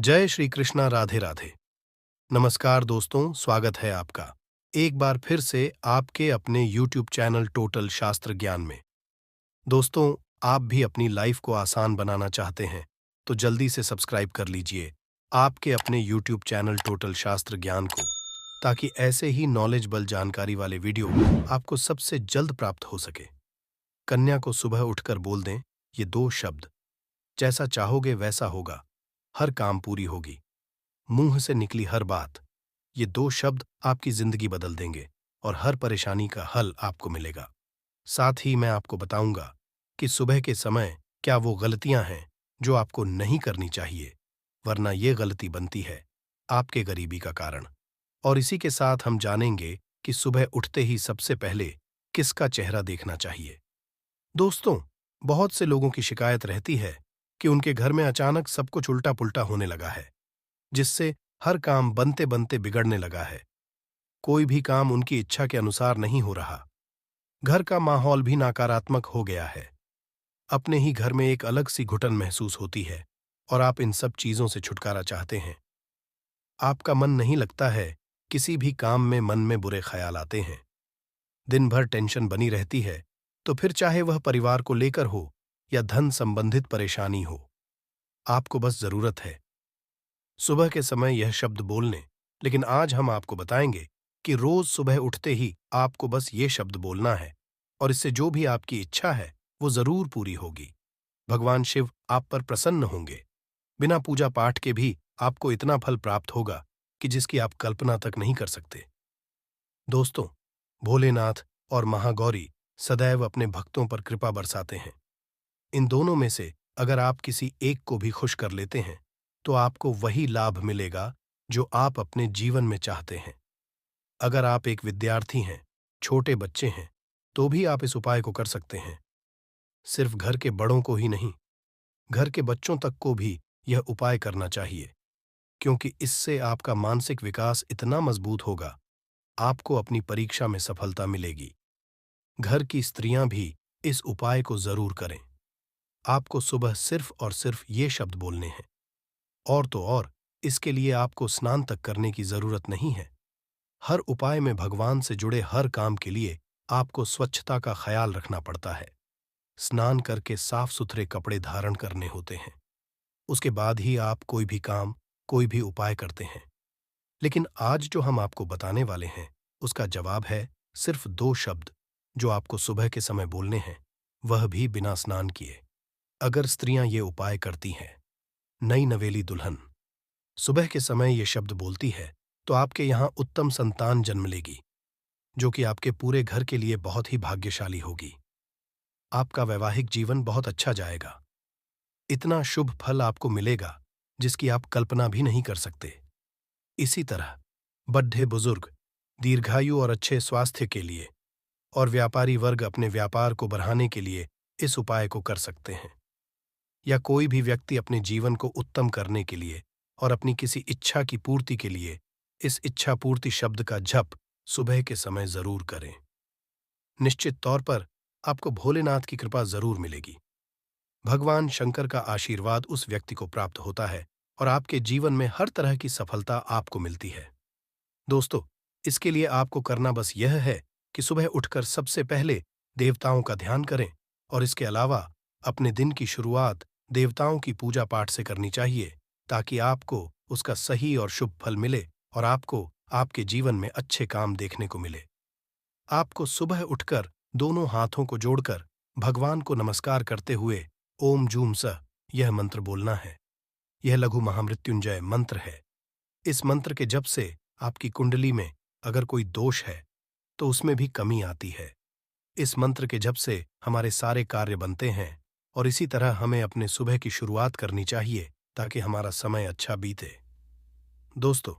जय श्री कृष्णा। राधे राधे। नमस्कार दोस्तों, स्वागत है आपका एक बार फिर से आपके अपने YouTube चैनल टोटल शास्त्र ज्ञान में। दोस्तों, आप भी अपनी लाइफ को आसान बनाना चाहते हैं तो जल्दी से सब्सक्राइब कर लीजिए आपके अपने YouTube चैनल टोटल शास्त्र ज्ञान को, ताकि ऐसे ही नॉलेजबल जानकारी वाले वीडियो आपको सबसे जल्द प्राप्त हो सके। कन्या को सुबह उठकर बोल दें ये दो शब्द, जैसा चाहोगे वैसा होगा, हर काम पूरी होगी। मुंह से निकली हर बात, ये दो शब्द आपकी जिंदगी बदल देंगे और हर परेशानी का हल आपको मिलेगा। साथ ही मैं आपको बताऊंगा कि सुबह के समय क्या वो गलतियां हैं जो आपको नहीं करनी चाहिए, वरना ये गलती बनती है आपके गरीबी का कारण। और इसी के साथ हम जानेंगे कि सुबह उठते ही सबसे पहले किसका चेहरा देखना चाहिए। दोस्तों, बहुत से लोगों की शिकायत रहती है कि उनके घर में अचानक सब कुछ उल्टा पुल्टा होने लगा है, जिससे हर काम बनते बनते बिगड़ने लगा है। कोई भी काम उनकी इच्छा के अनुसार नहीं हो रहा। घर का माहौल भी नकारात्मक हो गया है। अपने ही घर में एक अलग सी घुटन महसूस होती है और आप इन सब चीजों से छुटकारा चाहते हैं। आपका मन नहीं लगता है, किसी भी काम में मन में बुरे ख्याल आते हैं। दिन भर टेंशन बनी रहती है, तो फिर चाहे वह परिवार को लेकर हो या धन संबंधित परेशानी हो, आपको बस जरूरत है सुबह के समय यह शब्द बोलने। लेकिन आज हम आपको बताएंगे कि रोज सुबह उठते ही आपको बस ये शब्द बोलना है और इससे जो भी आपकी इच्छा है वो जरूर पूरी होगी। भगवान शिव आप पर प्रसन्न होंगे। बिना पूजा पाठ के भी आपको इतना फल प्राप्त होगा कि जिसकी आप कल्पना तक नहीं कर सकते। दोस्तों, भोलेनाथ और महागौरी सदैव अपने भक्तों पर कृपा बरसाते हैं। इन दोनों में से अगर आप किसी एक को भी खुश कर लेते हैं तो आपको वही लाभ मिलेगा जो आप अपने जीवन में चाहते हैं। अगर आप एक विद्यार्थी हैं, छोटे बच्चे हैं, तो भी आप इस उपाय को कर सकते हैं। सिर्फ घर के बड़ों को ही नहीं, घर के बच्चों तक को भी यह उपाय करना चाहिए, क्योंकि इससे आपका मानसिक विकास इतना मजबूत होगा, आपको अपनी परीक्षा में सफलता मिलेगी। घर की स्त्रियां भी इस उपाय को जरूर करें। आपको सुबह सिर्फ और सिर्फ ये शब्द बोलने हैं। और तो और, इसके लिए आपको स्नान तक करने की जरूरत नहीं है। हर उपाय में भगवान से जुड़े हर काम के लिए आपको स्वच्छता का ख्याल रखना पड़ता है। स्नान करके साफ सुथरे कपड़े धारण करने होते हैं। उसके बाद ही आप कोई भी काम, कोई भी उपाय करते हैं। लेकिन आज जो हम आपको बताने वाले हैं उसका जवाब है सिर्फ दो शब्द जो आपको सुबह के समय बोलने हैं, वह भी बिना स्नान किए। अगर स्त्रियां ये उपाय करती हैं, नई नवेली दुल्हन सुबह के समय ये शब्द बोलती है, तो आपके यहाँ उत्तम संतान जन्म लेगी, जो कि आपके पूरे घर के लिए बहुत ही भाग्यशाली होगी। आपका वैवाहिक जीवन बहुत अच्छा जाएगा। इतना शुभ फल आपको मिलेगा जिसकी आप कल्पना भी नहीं कर सकते। इसी तरह बड्ढे बुजुर्ग दीर्घायु और अच्छे स्वास्थ्य के लिए, और व्यापारी वर्ग अपने व्यापार को बढ़ाने के लिए इस उपाय को कर सकते हैं। या कोई भी व्यक्ति अपने जीवन को उत्तम करने के लिए और अपनी किसी इच्छा की पूर्ति के लिए इस इच्छा पूर्ति शब्द का जप सुबह के समय जरूर करें। निश्चित तौर पर आपको भोलेनाथ की कृपा जरूर मिलेगी। भगवान शंकर का आशीर्वाद उस व्यक्ति को प्राप्त होता है और आपके जीवन में हर तरह की सफलता आपको मिलती है। दोस्तों, इसके लिए आपको करना बस यह है कि सुबह उठकर सबसे पहले देवताओं का ध्यान करें, और इसके अलावा अपने दिन की शुरुआत देवताओं की पूजा पाठ से करनी चाहिए, ताकि आपको उसका सही और शुभ फल मिले और आपको आपके जीवन में अच्छे काम देखने को मिले। आपको सुबह उठकर दोनों हाथों को जोड़कर भगवान को नमस्कार करते हुए ओम जूम सः यह मंत्र बोलना है। यह लघु महामृत्युंजय मंत्र है। इस मंत्र के जप से आपकी कुंडली में अगर कोई दोष है तो उसमें भी कमी आती है। इस मंत्र के जप से हमारे सारे कार्य बनते हैं, और इसी तरह हमें अपने सुबह की शुरुआत करनी चाहिए ताकि हमारा समय अच्छा बीते। दोस्तों,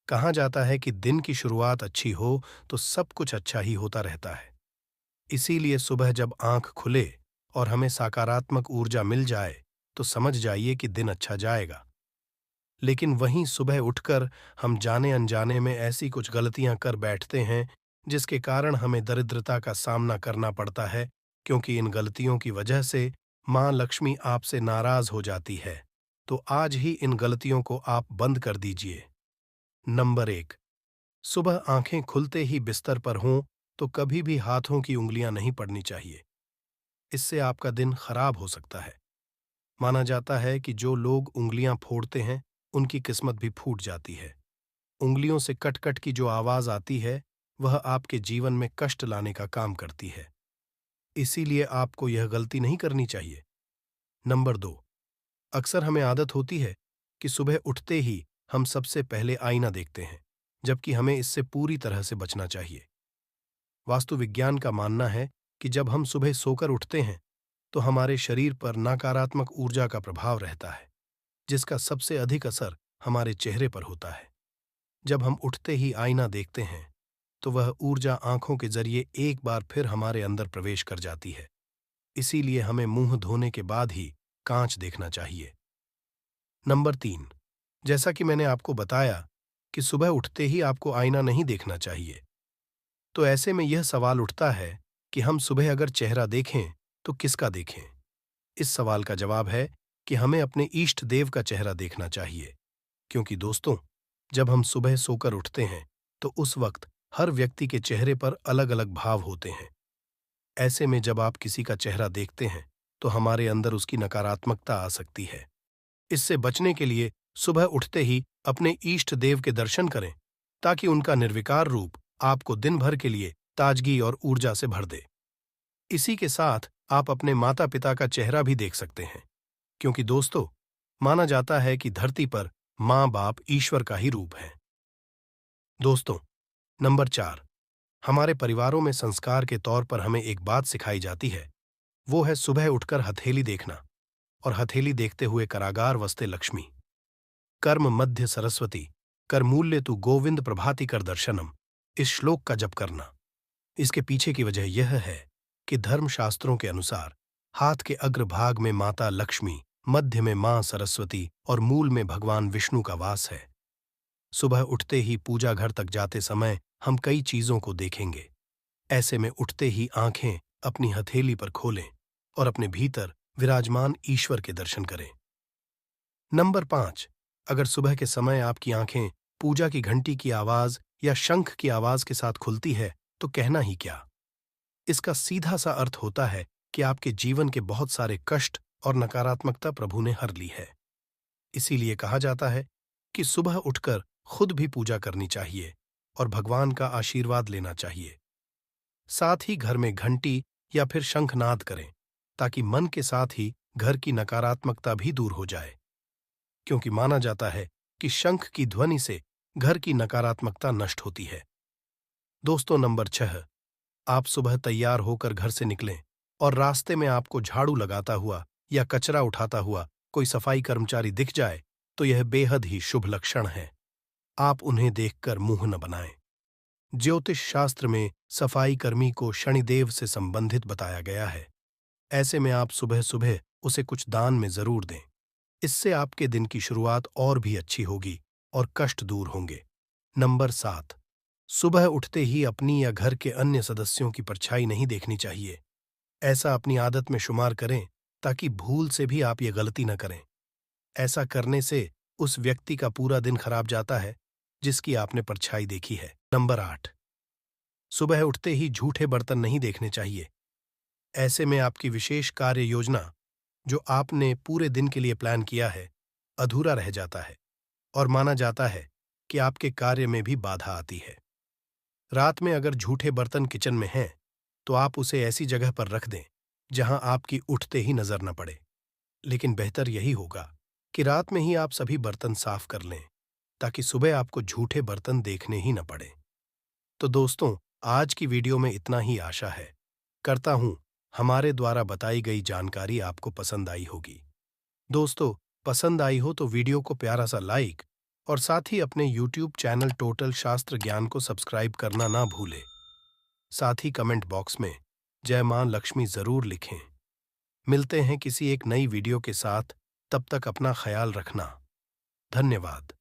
कहा जाता है कि दिन की शुरुआत अच्छी हो तो सब कुछ अच्छा ही होता रहता है। इसीलिए सुबह जब आंख खुले और हमें सकारात्मक ऊर्जा मिल जाए तो समझ जाइए कि दिन अच्छा जाएगा। लेकिन वहीं सुबह उठकर हम जाने अनजाने में ऐसी कुछ गलतियां कर बैठते हैं जिसके कारण हमें दरिद्रता का सामना करना पड़ता है, क्योंकि इन गलतियों की वजह से मां लक्ष्मी आपसे नाराज हो जाती है तो आज ही इन गलतियों को आप बंद कर दीजिए। नंबर 1, सुबह आंखें खुलते ही बिस्तर पर हों तो कभी भी हाथों की उंगलियां नहीं पड़नी चाहिए। इससे आपका दिन खराब हो सकता है। माना जाता है कि जो लोग उंगलियां फोड़ते हैं उनकी किस्मत भी फूट जाती है। उंगलियों से कट कट की जो आवाज आती है वह आपके जीवन में कष्ट लाने का काम करती है। इसीलिए आपको यह गलती नहीं करनी चाहिए। नंबर 2, अक्सर हमें आदत होती है कि सुबह उठते ही हम सबसे पहले आईना देखते हैं, जबकि हमें इससे पूरी तरह से बचना चाहिए। वास्तु विज्ञान का मानना है कि जब हम सुबह सोकर उठते हैं तो हमारे शरीर पर नकारात्मक ऊर्जा का प्रभाव रहता है, जिसका सबसे अधिक असर हमारे चेहरे पर होता है। जब हम उठते ही आईना देखते हैं तो वह ऊर्जा आंखों के जरिए एक बार फिर हमारे अंदर प्रवेश कर जाती है। इसीलिए हमें मुंह धोने के बाद ही कांच देखना चाहिए। नंबर 3, जैसा कि मैंने आपको बताया कि सुबह उठते ही आपको आईना नहीं देखना चाहिए, तो ऐसे में यह सवाल उठता है कि हम सुबह अगर चेहरा देखें तो किसका देखें। इस सवाल का जवाब है कि हमें अपने इष्ट देव का चेहरा देखना चाहिए, क्योंकि दोस्तों, जब हम सुबह सोकर उठते हैं तो उस वक्त हर व्यक्ति के चेहरे पर अलग अलग भाव होते हैं। ऐसे में जब आप किसी का चेहरा देखते हैं तो हमारे अंदर उसकी नकारात्मकता आ सकती है। इससे बचने के लिए सुबह उठते ही अपने इष्ट देव के दर्शन करें, ताकि उनका निर्विकार रूप आपको दिन भर के लिए ताजगी और ऊर्जा से भर दे। इसी के साथ आप अपने माता पिता का चेहरा भी देख सकते हैं, क्योंकि दोस्तों, माना जाता है कि धरती पर माँ बाप ईश्वर का ही रूप है। दोस्तों, नंबर 4, हमारे परिवारों में संस्कार के तौर पर हमें एक बात सिखाई जाती है, वो है सुबह उठकर हथेली देखना, और हथेली देखते हुए करागार वस्ते लक्ष्मी, कर्म मध्य सरस्वती, कर मूल्य तु गोविंद प्रभाति कर दर्शनम, इस श्लोक का जप करना। इसके पीछे की वजह यह है कि धर्मशास्त्रों के अनुसार हाथ के अग्रभाग में माता लक्ष्मी, मध्य में मां सरस्वती और मूल में भगवान विष्णु का वास है। सुबह उठते ही पूजा घर तक जाते समय हम कई चीजों को देखेंगे। ऐसे में उठते ही आंखें अपनी हथेली पर खोलें और अपने भीतर विराजमान ईश्वर के दर्शन करें। नंबर 5, अगर सुबह के समय आपकी आंखें पूजा की घंटी की आवाज या शंख की आवाज के साथ खुलती है तो कहना ही क्या। इसका सीधा सा अर्थ होता है कि आपके जीवन के बहुत सारे कष्ट और नकारात्मकता प्रभु ने हर ली है। इसीलिए कहा जाता है कि सुबह उठकर खुद भी पूजा करनी चाहिए और भगवान का आशीर्वाद लेना चाहिए। साथ ही घर में घंटी या फिर शंखनाद करें, ताकि मन के साथ ही घर की नकारात्मकता भी दूर हो जाए, क्योंकि माना जाता है कि शंख की ध्वनि से घर की नकारात्मकता नष्ट होती है। दोस्तों, नंबर 6, आप सुबह तैयार होकर घर से निकलें और रास्ते में आपको झाड़ू लगाता हुआ या कचरा उठाता हुआ कोई सफाई कर्मचारी दिख जाए तो यह बेहद ही शुभ लक्षण है। आप उन्हें देखकर मुंह न बनाएं। ज्योतिष शास्त्र में सफाई कर्मी को शनिदेव से संबंधित बताया गया है। ऐसे में आप सुबह सुबह उसे कुछ दान में जरूर दें। इससे आपके दिन की शुरुआत और भी अच्छी होगी और कष्ट दूर होंगे। नंबर 7, सुबह उठते ही अपनी या घर के अन्य सदस्यों की परछाई नहीं देखनी चाहिए। ऐसा अपनी आदत में शुमार करें, ताकि भूल से भी आप ये गलती न करें। ऐसा करने से उस व्यक्ति का पूरा दिन खराब जाता है जिसकी आपने परछाई देखी है। नंबर 8, सुबह उठते ही झूठे बर्तन नहीं देखने चाहिए। ऐसे में आपकी विशेष कार्य योजना, जो आपने पूरे दिन के लिए प्लान किया है, अधूरा रह जाता है और माना जाता है कि आपके कार्य में भी बाधा आती है। रात में अगर झूठे बर्तन किचन में हैं, तो आप उसे ऐसी जगह पर रख दें जहां आपकी उठते ही नजर न पड़े। लेकिन बेहतर यही होगा कि रात में ही आप सभी बर्तन साफ कर लें, ताकि सुबह आपको झूठे बर्तन देखने ही न पड़े। तो दोस्तों, आज की वीडियो में इतना ही आशा है। करता हूं हमारे द्वारा बताई गई जानकारी आपको पसंद आई होगी। दोस्तों, पसंद आई हो तो वीडियो को प्यारा सा लाइक और साथ ही अपने YouTube चैनल टोटल शास्त्र ज्ञान को सब्सक्राइब करना ना भूलें। साथ ही कमेंट बॉक्स में जय मां लक्ष्मी जरूर लिखें। मिलते हैं किसी एक नई वीडियो के साथ, तब तक अपना ख्याल रखना। धन्यवाद।